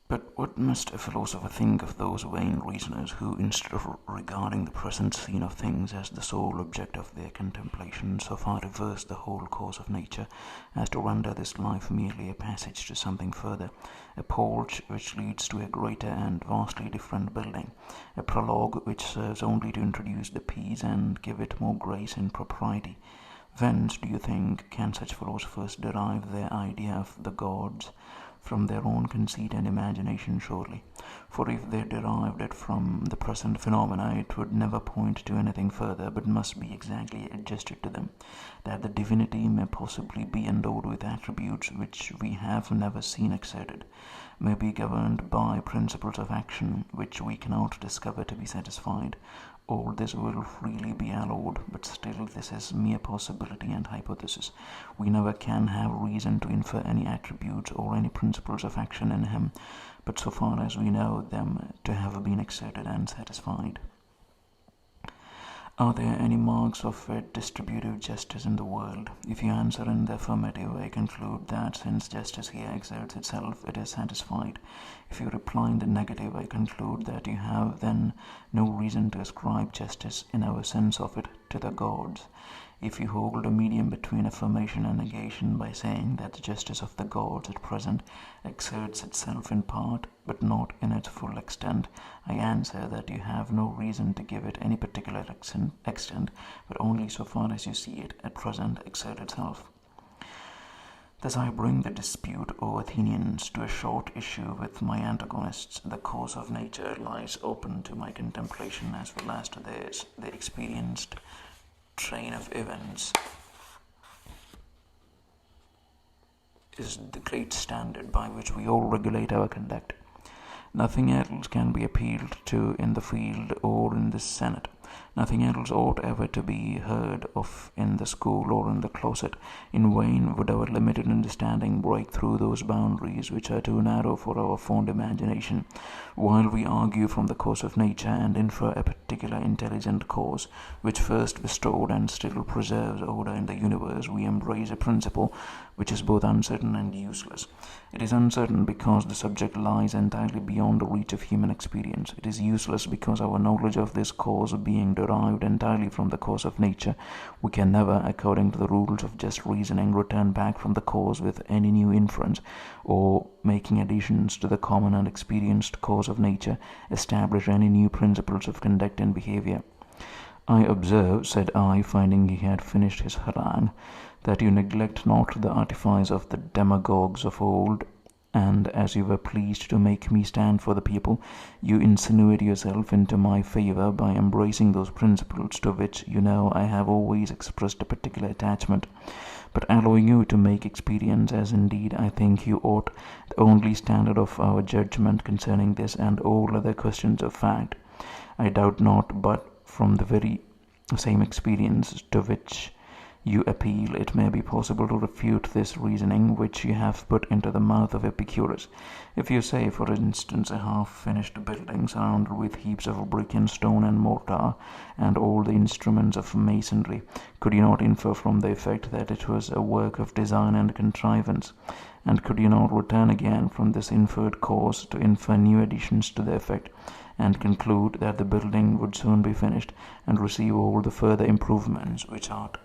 But what must a philosopher think of those vain reasoners who, instead of regarding the present scene of things as the sole object of their contemplation, so far reverse the whole course of nature as to render this life merely a passage to something further, a porch which leads to a greater and vastly different building, a prologue which serves only to introduce the piece and give it more grace and propriety? Whence, do you think, can such philosophers derive their idea of the gods? From their own conceit and imagination, surely. For if they derived it from the present phenomena, it would never point to anything further, but must be exactly adjusted to them, that the divinity may possibly be endowed with attributes which we have never seen exerted, may be governed by principles of action which we cannot discover to be satisfied. All this will freely be allowed, but still this is mere possibility and hypothesis. We never can have reason to infer any attributes or any principles of action in him, but so far as we know them to have been exerted and satisfied. Are there any marks of a distributive justice in the world? If you answer in the affirmative, I conclude that since justice here exerts itself, it is satisfied. If you reply in the negative, I conclude that you have then no reason to ascribe justice, in our sense of it, to the gods. If you hold a medium between affirmation and negation by saying that the justice of the gods at present exerts itself in part, but not in its full extent, I answer that you have no reason to give it any particular extent, but only so far as you see it at present exert itself. Thus I bring the dispute, O Athenians, to a short issue with my antagonists. The course of nature lies open to my contemplation as well as to theirs. The experienced train of events is the great standard by which we all regulate our conduct. Nothing else can be appealed to in the field or in the Senate. Nothing else ought ever to be heard of in the school or in the closet. In vain would our limited understanding break through those boundaries which are too narrow for our fond imagination. While we argue from the course of nature and infer a particular intelligent cause, which first bestowed and still preserves order in the universe, we embrace a principle which is both uncertain and useless. It is uncertain because the subject lies entirely beyond the reach of human experience. It is useless because our knowledge of this cause being derived entirely from the course of nature, we can never, according to the rules of just reasoning, return back from the cause with any new inference, or, making additions to the common and experienced cause of nature, establish any new principles of conduct and behavior. I observe, said I, finding he had finished his harangue, that you neglect not the artifice of the demagogues of old, and as you were pleased to make me stand for the people, you insinuate yourself into my favour by embracing those principles to which, you know, I have always expressed a particular attachment. But allowing you to make experience, as indeed I think you ought, the only standard of our judgment concerning this and all other questions of fact, I doubt not but from the very same experience to which you appeal, it may be possible to refute this reasoning which you have put into the mouth of Epicurus. If you say, for instance, a half-finished building surrounded with heaps of brick and stone and mortar, and all the instruments of masonry, could you not infer from the effect that it was a work of design and contrivance? And could you not return again from this inferred cause to infer new additions to the effect, and conclude that the building would soon be finished, and receive all the further improvements which art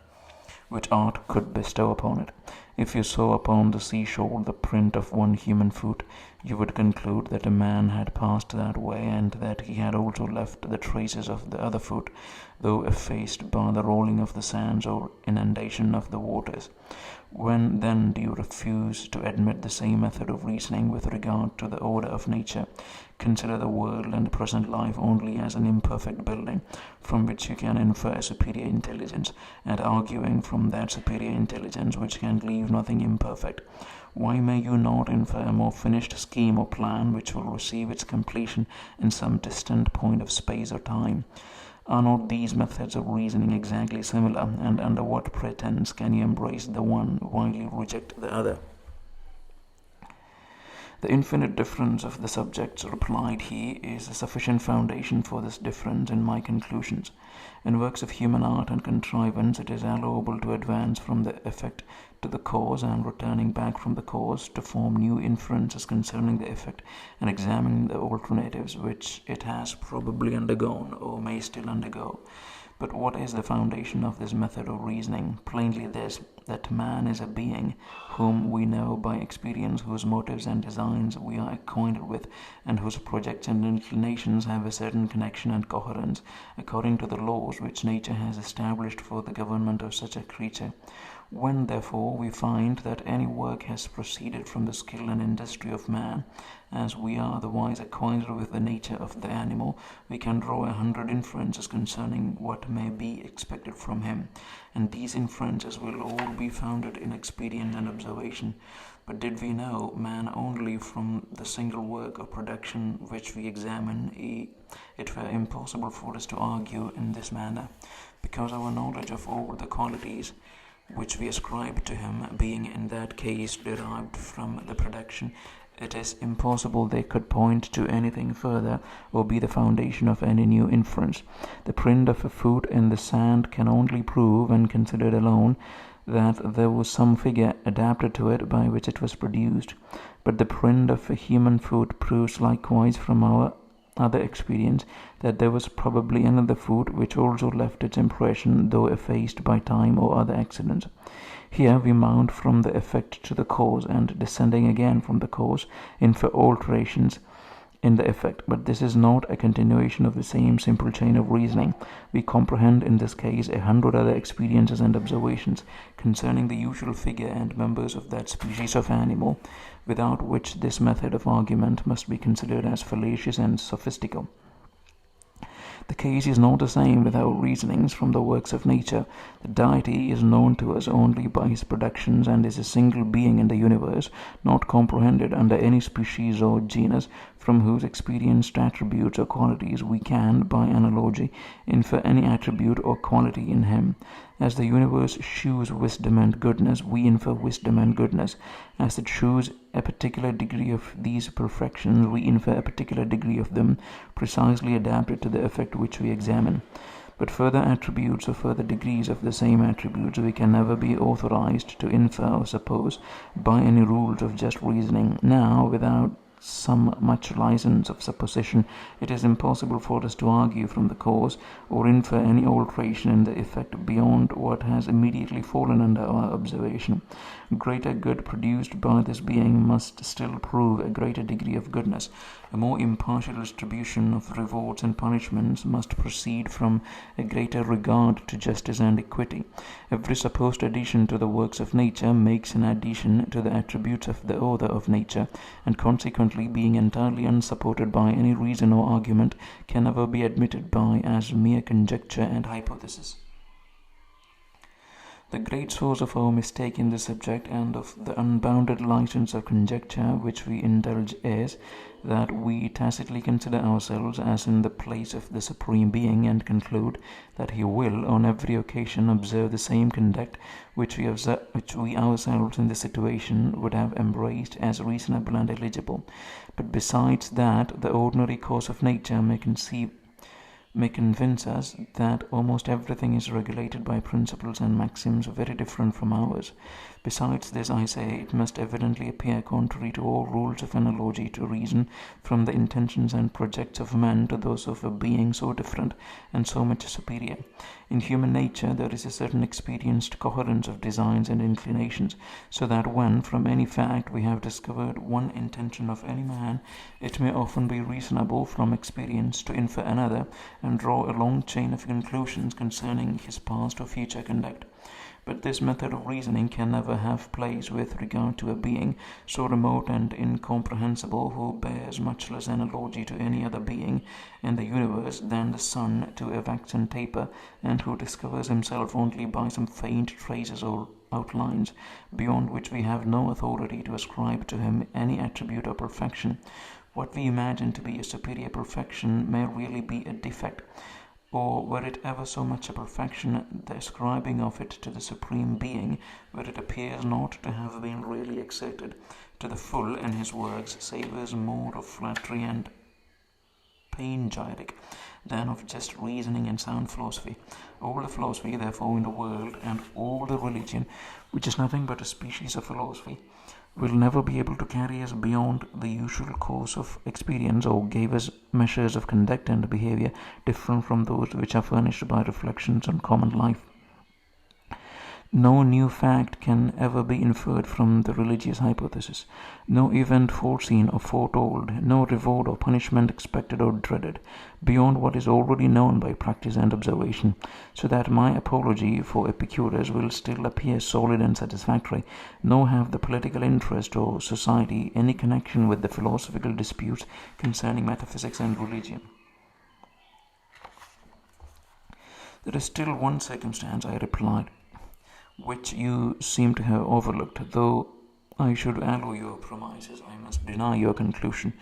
could bestow upon it? If you saw upon the seashore the print of one human foot, you would conclude that a man had passed that way, and that he had also left the traces of the other foot, though effaced by the rolling of the sands or inundation of the waters. When then do you refuse to admit the same method of reasoning with regard to the order of nature? Consider the world and present life only as an imperfect building, from which you can infer a superior intelligence, and arguing from that superior intelligence which can leave nothing imperfect. Why may you not infer a more finished scheme or plan which will receive its completion in some distant point of space or time? Are not these methods of reasoning exactly similar, and under what pretense can you embrace the one while you reject the other? The infinite difference of the subjects, replied he, is a sufficient foundation for this difference in my conclusions. In works of human art and contrivance, it is allowable to advance from the effect to the cause, and returning back from the cause, to form new inferences concerning the effect, and examine the alternatives which it has probably undergone or may still undergo. But what is the foundation of this method of reasoning? Plainly this, that man is a being whom we know by experience, whose motives and designs we are acquainted with, and whose projects and inclinations have a certain connection and coherence, according to the laws which nature has established for the government of such a creature. When, therefore, we find that any work has proceeded from the skill and industry of man, as we are otherwise acquainted with the nature of the animal, we can draw 100 inferences concerning what may be expected from him, and these inferences will all be founded in experience and observation. But did we know man only from the single work of production which we examine, it were impossible for us to argue in this manner, because our knowledge of all the qualities which we ascribe to him being in that case derived from the production, it is impossible they could point to anything further or be the foundation of any new inference. The print of a foot in the sand can only prove, when considered alone, that there was some figure adapted to it by which it was produced. But the print of a human foot proves likewise from our other experience that there was probably another foot which also left its impression, though effaced by time or other accidents. Here we mount from the effect to the cause, and descending again from the cause, infer alterations in the effect. But this is not a continuation of the same simple chain of reasoning. We comprehend in this case 100 other experiences and observations concerning the usual figure and members of that species of animal, without which this method of argument must be considered as fallacious and sophistical. The case is not the same with our reasonings from the works of nature. The deity is known to us only by his productions, and is a single being in the universe, not comprehended under any species or genus, from whose experienced attributes or qualities we can, by analogy, infer any attribute or quality in him. As the universe shews wisdom and goodness, we infer wisdom and goodness. As it shews a particular degree of these perfections, we infer a particular degree of them, precisely adapted to the effect which we examine. But further attributes or further degrees of the same attributes we can never be authorized to infer or suppose by any rules of just reasoning. Now, without some much license of supposition, it is impossible for us to argue from the cause, or infer any alteration in the effect beyond what has immediately fallen under our observation. Greater good produced by this being must still prove a greater degree of goodness. A more impartial distribution of rewards and punishments must proceed from a greater regard to justice and equity. Every supposed addition to the works of nature makes an addition to the attributes of the author of nature, and consequently, being entirely unsupported by any reason or argument, can never be admitted by as mere conjecture and hypothesis. The great source of our mistake in this subject, and of the unbounded license of conjecture which we indulge, is that we tacitly consider ourselves as in the place of the Supreme Being, and conclude that he will on every occasion observe the same conduct which we ourselves in this situation would have embraced as reasonable and eligible. But besides that, the ordinary course of nature may convince us that almost everything is regulated by principles and maxims very different from ours. Besides this, I say, it must evidently appear contrary to all rules of analogy to reason from the intentions and projects of men to those of a being so different and so much superior. In human nature there is a certain experienced coherence of designs and inclinations, so that when from any fact we have discovered one intention of any man, it may often be reasonable from experience to infer another, and draw a long chain of conclusions concerning his past or future conduct. But this method of reasoning can never have place with regard to a being so remote and incomprehensible, who bears much less analogy to any other being in the universe than the sun to a waxen taper, and who discovers himself only by some faint traces or outlines, beyond which we have no authority to ascribe to him any attribute or perfection. What we imagine to be a superior perfection may really be a defect. or were it ever so much a perfection, the ascribing of it to the Supreme Being, where it appears not to have been really exerted to the full in his works, savours more of flattery and panegyric than of just reasoning and sound philosophy. All the philosophy, therefore, in the world, and all the religion, which is nothing but a species of philosophy, will never be able to carry us beyond the usual course of experience, or give us measures of conduct and behavior different from those which are furnished by reflections on common life. No new fact can ever be inferred from the religious hypothesis, no event foreseen or foretold, no reward or punishment expected or dreaded, beyond what is already known by practice and observation, so that my apology for Epicurus will still appear solid and satisfactory, nor have the political interest or society any connection with the philosophical disputes concerning metaphysics and religion. There is still one circumstance, I replied, which you seem to have overlooked. Though I should allow your premises, I must deny your conclusion.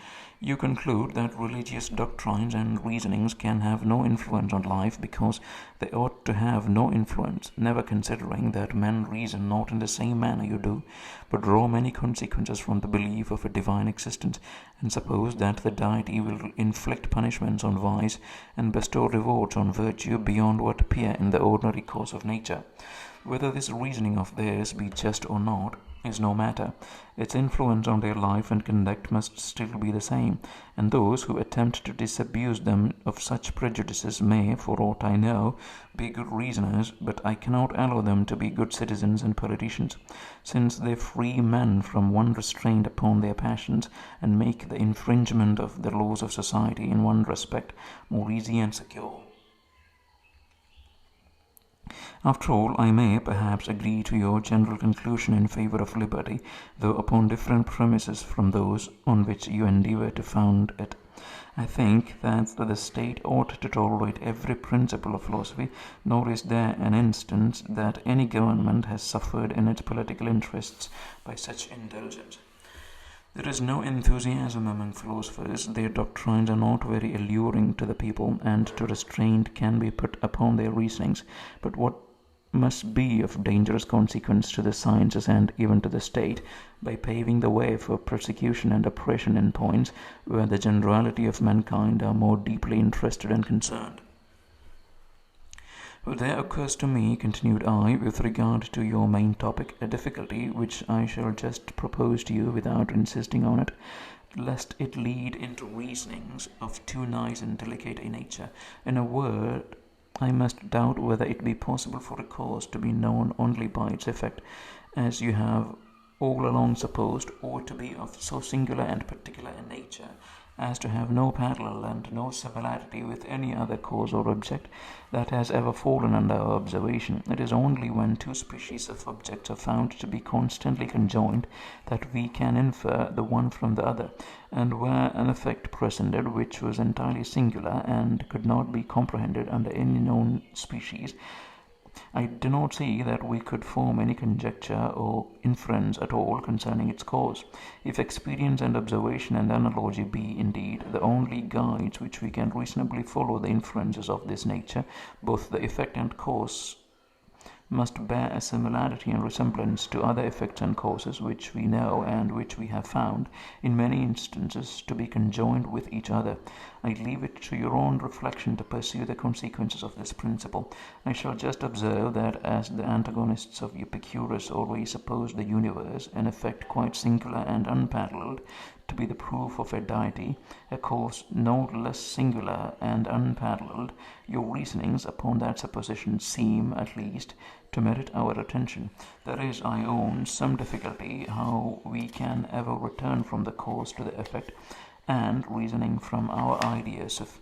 You conclude that religious doctrines and reasonings can have no influence on life because they ought to have no influence, never considering that men reason not in the same manner you do, but draw many consequences from the belief of a divine existence, and suppose that the deity will inflict punishments on vice and bestow rewards on virtue beyond what appear in the ordinary course of nature. Whether this reasoning of theirs be just or not is no matter. Its influence on their life and conduct must still be the same, and those who attempt to disabuse them of such prejudices may, for aught I know, be good reasoners, but I cannot allow them to be good citizens and politicians, since they free men from one restraint upon their passions, and make the infringement of the laws of society in one respect more easy and secure. After all, I may perhaps agree to your general conclusion in favor of liberty, though upon different premises from those on which you endeavor to found it. I think that the state ought to tolerate every principle of philosophy, nor is there an instance that any government has suffered in its political interests by such indulgence. There is no enthusiasm among philosophers, their doctrines are not very alluring to the people, and to restraint can be put upon their reasonings, but what must be of dangerous consequence to the sciences and even to the state, by paving the way for persecution and oppression in points where the generality of mankind are more deeply interested and concerned. There occurs to me, continued I, with regard to your main topic, a difficulty which I shall just propose to you without insisting on it, lest it lead into reasonings of too nice and delicate a nature. In a word, I must doubt whether it be possible for a cause to be known only by its effect, as you have all along supposed, or to be of so singular and particular a nature as to have no parallel and no similarity with any other cause or object that has ever fallen under our observation. It is only when two species of objects are found to be constantly conjoined that we can infer the one from the other, and where an effect presented which was entirely singular and could not be comprehended under any known species, I do not see that we could form any conjecture or inference at all concerning its cause. If experience and observation and analogy be, indeed, the only guides which we can reasonably follow the inferences of this nature, both the effect and cause must bear a similarity and resemblance to other effects and causes which we know and which we have found, in many instances, to be conjoined with each other. I leave it to your own reflection to pursue the consequences of this principle. I shall just observe that as the antagonists of Epicurus always suppose the universe, in effect quite singular and unparalleled, to be the proof of a deity, a cause no less singular and unparalleled, your reasonings upon that supposition seem, at least, to merit our attention. There is, I own, some difficulty how we can ever return from the cause to the effect, and, reasoning from our ideas of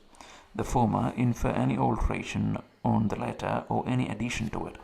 the former, infer any alteration on the latter or any addition to it.